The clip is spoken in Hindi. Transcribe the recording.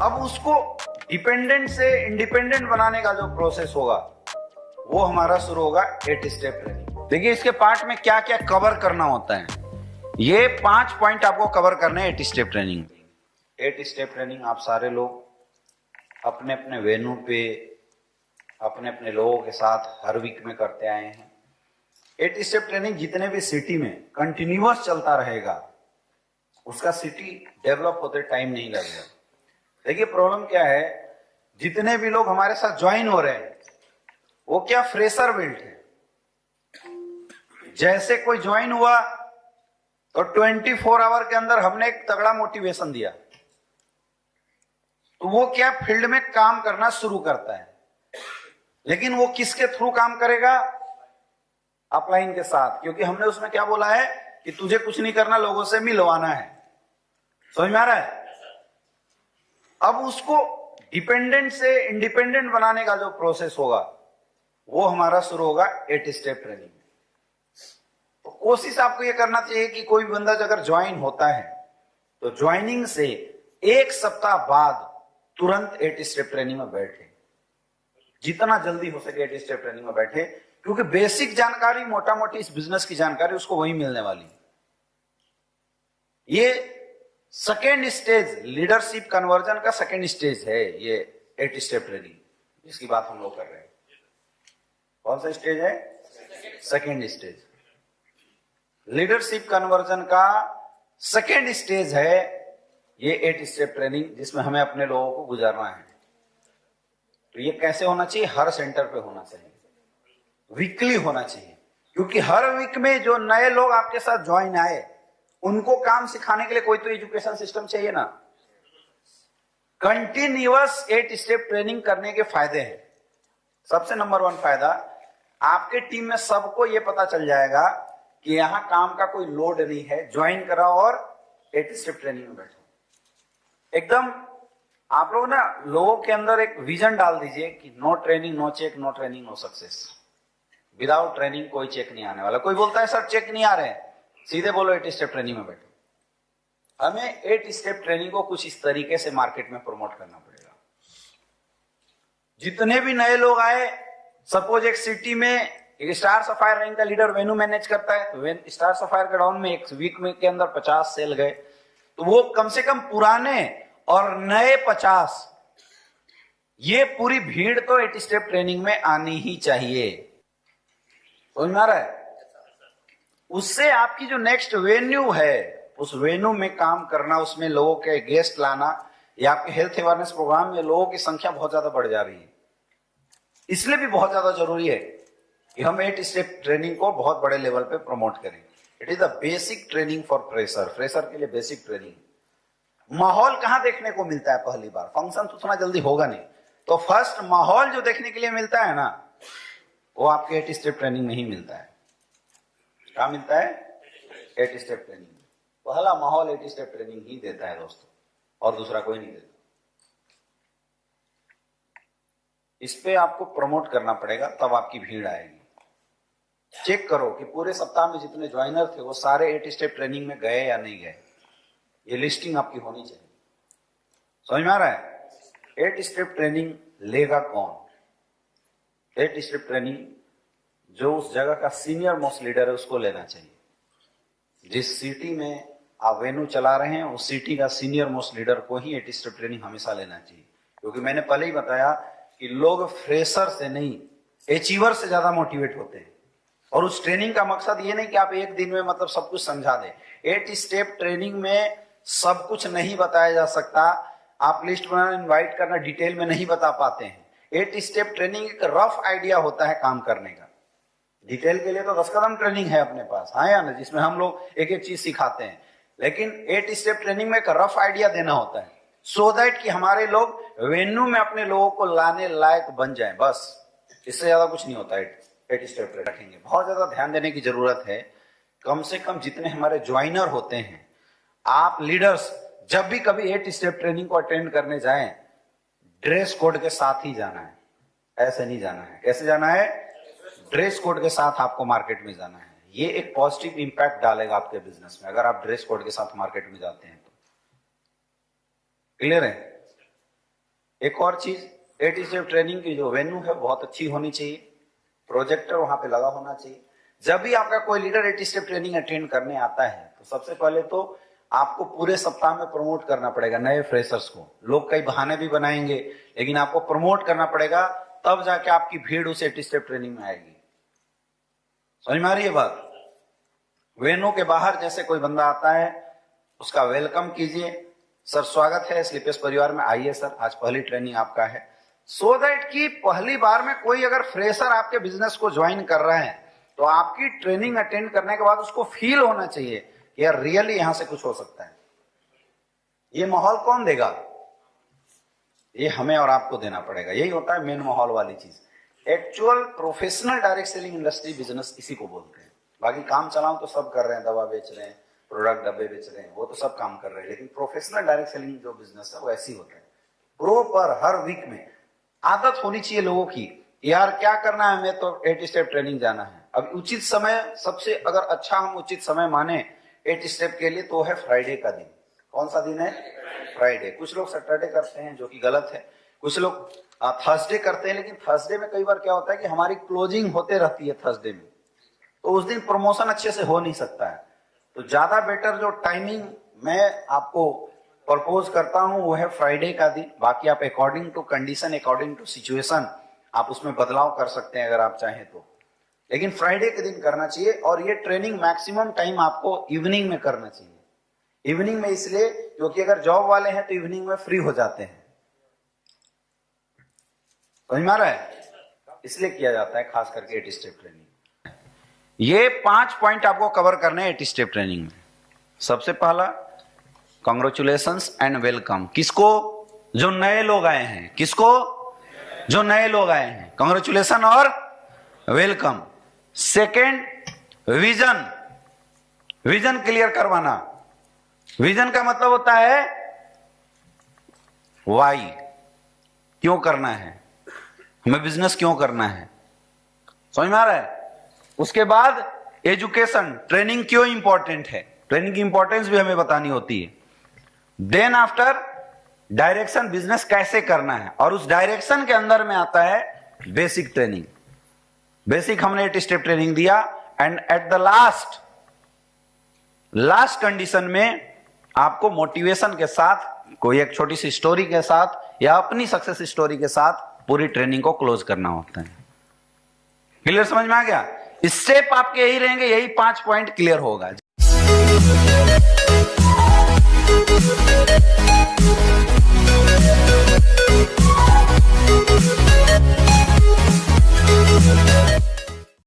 अब उसको डिपेंडेंट से इंडिपेंडेंट बनाने का जो प्रोसेस होगा वो हमारा शुरू होगा 8 स्टेप ट्रेनिंग। देखिए इसके पार्ट में क्या क्या कवर करना होता है, ये 5 पॉइंट आपको कवर करने हैं 8 स्टेप ट्रेनिंग। 8 स्टेप ट्रेनिंग आप सारे लोग अपने अपने वेन्यू पे अपने अपने लोगों के साथ हर वीक में करते आए हैं। 8 स्टेप ट्रेनिंग जितने भी सिटी में कंटिन्यूअस चलता रहेगा उसका सिटी डेवलप होते टाइम नहीं लगेगा। देखिए प्रॉब्लम क्या है, जितने भी लोग हमारे साथ ज्वाइन हो रहे हैं वो क्या फ्रेशर बिल्ट है। जैसे कोई ज्वाइन हुआ तो 24 आवर के अंदर हमने एक तगड़ा मोटिवेशन दिया तो वो क्या फील्ड में काम करना शुरू करता है, लेकिन वो किसके थ्रू काम करेगा? अपलाइन के साथ, क्योंकि हमने उसमें क्या बोला है कि तुझे कुछ नहीं करना, लोगों से मिलवाना है। समझ में आ रहा है? अब उसको डिपेंडेंट से इंडिपेंडेंट बनाने का जो प्रोसेस होगा वो हमारा शुरू होगा 8 स्टेप ट्रेनिंग। तो कोशिश आपको ये करना चाहिए कि कोई भी बंदा अगर ज्वाइन होता है तो ज्वाइनिंग से 1 सप्ताह बाद तुरंत 8 स्टेप ट्रेनिंग में बैठे, जितना जल्दी हो सके 8 स्टेप ट्रेनिंग में बैठे, क्योंकि बेसिक जानकारी, मोटा मोटी इस बिजनेस की जानकारी उसको वही मिलने वाली। ये सेकेंड स्टेज लीडरशिप कन्वर्जन का सेकेंड स्टेज है ये 8 स्टेप ट्रेनिंग जिसकी बात हम लोग कर रहे हैं। कौन सा स्टेज है? Second stage. लीडरशिप कन्वर्जन का सेकेंड स्टेज है ये 8 स्टेप ट्रेनिंग जिसमें हमें अपने लोगों को गुजारना है। तो ये कैसे होना चाहिए? हर सेंटर पे होना चाहिए, वीकली होना चाहिए, क्योंकि हर वीक में जो नए लोग आपके साथ ज्वाइन आए उनको काम सिखाने के लिए कोई तो एजुकेशन सिस्टम चाहिए ना। कंटिन्यूअस 8 स्टेप ट्रेनिंग करने के फायदे हैं। सबसे नंबर 1 फायदा, आपके टीम में सबको यह पता चल जाएगा कि यहां काम का कोई लोड नहीं है, ज्वाइन कराओ और 8 स्टेप ट्रेनिंग में बैठो। एकदम आप लोग ना लोगों के अंदर एक विजन डाल दीजिए कि no training no check, no training no success. Without training कोई चेक नहीं आने वाला। कोई बोलता है सर चेक नहीं आ रहे हैं, सीधे बोलो 8 स्टेप ट्रेनिंग में बैठो। हमें 8 स्टेप ट्रेनिंग को कुछ इस तरीके से मार्केट में प्रमोट करना पड़ेगा। जितने भी नए लोग आए, सपोज एक सिटी में एक स्टार सफायर रैंक का लीडर वेन्यू मैनेज करता है, तो स्टार सफायर के डाउन में एक वीक में के अंदर 50 सेल गए, तो वो कम से कम पुराने और नए 50, ये पूरी भीड़ तो 8 स्टेप ट्रेनिंग में आनी ही चाहिए। समझ में आ रहा है? उससे आपकी जो नेक्स्ट वेन्यू है उस वेन्यू में काम करना, उसमें लोगों के गेस्ट लाना, या आपके हेल्थ अवेयरनेस प्रोग्राम में लोगों की संख्या बहुत ज्यादा बढ़ जा रही है। इसलिए भी बहुत ज्यादा जरूरी है कि हम 8 स्टेप ट्रेनिंग को बहुत बड़े लेवल पे प्रमोट करें। It is the basic training for fresher. Fresher के लिए बेसिक ट्रेनिंग। माहौल कहां देखने को मिलता है? पहली बार फंक्शन तो उतना जल्दी होगा नहीं, तो फर्स्ट माहौल जो देखने के लिए मिलता है ना, वो आपके 8 स्टेप ट्रेनिंग में ही मिलता है। क्या मिलता है? 8 स्टेप ट्रेनिंग। पहला माहौल 8 स्टेप ट्रेनिंग ही देता है दोस्तों, और दूसरा कोई नहीं देता। इस पे आपको प्रमोट करना पड़ेगा, तब आपकी भीड़ आएगी। चेक करो कि पूरे सप्ताह में जितने ज्वाइनर थे वो सारे 8 स्टेप ट्रेनिंग में गए या नहीं गए। ये लिस्टिंग आपकी होनी चाहिए। समझ में आ रहा है? 8 स्टेप ट्रेनिंग लेगा कौन? 8 स्टेप ट्रेनिंग जो उस जगह का सीनियर मोस्ट लीडर है उसको लेना चाहिए। जिस सिटी में आप वेन्यू चला रहे हैं उस सिटी का सीनियर मोस्ट लीडर को ही 8 स्टेप ट्रेनिंग हमेशा लेना चाहिए, क्योंकि मैंने पहले ही बताया कि लोग फ्रेशर से नहीं, अचीवर से ज्यादा मोटिवेट होते हैं। और उस ट्रेनिंग का मकसद ये नहीं कि आप एक दिन में मतलब सब कुछ समझा दें। 8 स्टेप ट्रेनिंग में सब कुछ नहीं बताया जा सकता। आप लिस्ट बनाना, इन्वाइट करना, डिटेल में नहीं बता पाते हैं। 8 स्टेप ट्रेनिंग एक रफ आइडिया होता है काम करने का। डिटेल के लिए तो 10 कदम ट्रेनिंग है अपने पास, हाँ या ना, जिसमें हम लोग एक एक चीज सिखाते हैं। लेकिन 8 स्टेप ट्रेनिंग में एक रफ आइडिया देना होता है, सो दैट कि हमारे लोग वेन्यू में अपने लोगों को लाने लायक बन जाएं। बस इससे ज्यादा कुछ नहीं होता। 8 स्टेप रखेंगे, बहुत ज्यादा ध्यान देने की जरूरत है। कम से कम जितने हमारे ज्वाइनर होते हैं, आप लीडर्स जब भी कभी 8 स्टेप ट्रेनिंग को अटेंड करने जाएं, ड्रेस कोड के साथ ही जाना है। ऐसे नहीं जाना है। कैसे जाना है? ड्रेस कोड के साथ आपको मार्केट में जाना है। ये एक पॉजिटिव इंपैक्ट डालेगा आपके बिजनेस में अगर आप ड्रेस कोड के साथ मार्केट में जाते हैं तो। क्लियर है? एक और चीज, 8 स्टेप ट्रेनिंग की जो वेन्यू है बहुत अच्छी होनी चाहिए, प्रोजेक्टर वहां पे लगा होना चाहिए। जब भी आपका कोई लीडर 8 स्टेप ट्रेनिंग अटेंड करने आता है तो सबसे पहले तो आपको पूरे सप्ताह में प्रमोट करना पड़ेगा नए फ्रेशर्स को। लोग कई बहाने भी बनाएंगे, लेकिन आपको प्रमोट करना पड़ेगा, तब जाके आपकी भीड़ उस 8 स्टेप ट्रेनिंग में आएगी। समझ में आ रही है बात? वेन्यू के बाहर जैसे कोई बंदा आता है उसका वेलकम कीजिए, सर स्वागत है स्लीपर्स परिवार में, आइए सर आज पहली ट्रेनिंग आपका है। सो दैट कि पहली बार में कोई अगर फ्रेशर आपके बिजनेस को ज्वाइन कर रहा है तो आपकी ट्रेनिंग अटेंड करने के बाद उसको फील होना चाहिए कि यार रियली यहां से कुछ हो सकता है। ये माहौल कौन देगा? ये हमें और आपको देना पड़ेगा। यही होता है मेन माहौल वाली चीज। Actual professional direct selling industry business इसी को बोलते हैं। बाकी काम चलाओ तो सब कर रहे हैं, दवा बेच रहे हैं, प्रोडक्ट डब्बे बेच रहे हैं, वो तो सब काम कर रहे हैं, लेकिन प्रोफेशनल डायरेक्ट सेलिंग जो बिजनेस है वो ऐसी होता है। प्रॉपर हर वीक में आदत होनी चाहिए लोगों की, यार क्या करना है, हमें तो 8 स्टेप ट्रेनिंग जाना है। अब उचित समय, सबसे अगर अच्छा हम उचित समय माने 8 स्टेप के लिए तो है फ्राइडे का दिन। कौन सा दिन है? फ्राइडे। कुछ लोग सैटरडे करते हैं जो कि गलत है, कुछ लोग थर्सडे करते हैं, लेकिन थर्सडे में कई बार क्या होता है कि हमारी क्लोजिंग होते रहती है थर्सडे में, तो उस दिन प्रमोशन अच्छे से हो नहीं सकता है। तो ज्यादा बेटर जो टाइमिंग मैं आपको प्रपोज करता हूं वो है फ्राइडे का दिन। बाकी आप according to condition, according to situation आप उसमें बदलाव कर सकते हैं अगर आप चाहें तो, लेकिन फ्राइडे के दिन करना चाहिए। और ये ट्रेनिंग मैक्सिमम टाइम आपको इवनिंग में करना चाहिए। इवनिंग में इसलिए क्योंकि अगर जॉब वाले हैं तो इवनिंग में फ्री हो जाते हैं। समझ में आ रहा है? इसलिए किया जाता है खास करके 8 स्टेप ट्रेनिंग। ये 5 पॉइंट आपको कवर करने हैं 8 स्टेप ट्रेनिंग में। सबसे पहला, कांग्रेचुलेशंस एंड वेलकम। किसको? जो नए लोग आए हैं। किसको? जो नए लोग आए हैं, कांग्रेचुलेशन और welcome. Second, vision. Vision clear करवाना। विजन का मतलब होता है वाई, क्यों करना है, हमें बिजनेस क्यों करना है। समझ में आ रहा है? उसके बाद एजुकेशन, ट्रेनिंग क्यों इंपॉर्टेंट है, ट्रेनिंग की इंपॉर्टेंस भी हमें बतानी होती है। देन आफ्टर डायरेक्शन, बिजनेस कैसे करना है, और उस डायरेक्शन के अंदर में आता है बेसिक ट्रेनिंग। बेसिक हमने 8 स्टेप ट्रेनिंग दिया, and at the last condition में आपको मोटिवेशन के साथ, कोई एक छोटी सी स्टोरी के साथ या अपनी सक्सेस स्टोरी के साथ पूरी ट्रेनिंग को क्लोज करना होता है। क्लियर? समझ में आ गया? स्टेप आपके यही रहेंगे, यही 5 पॉइंट क्लियर होगा।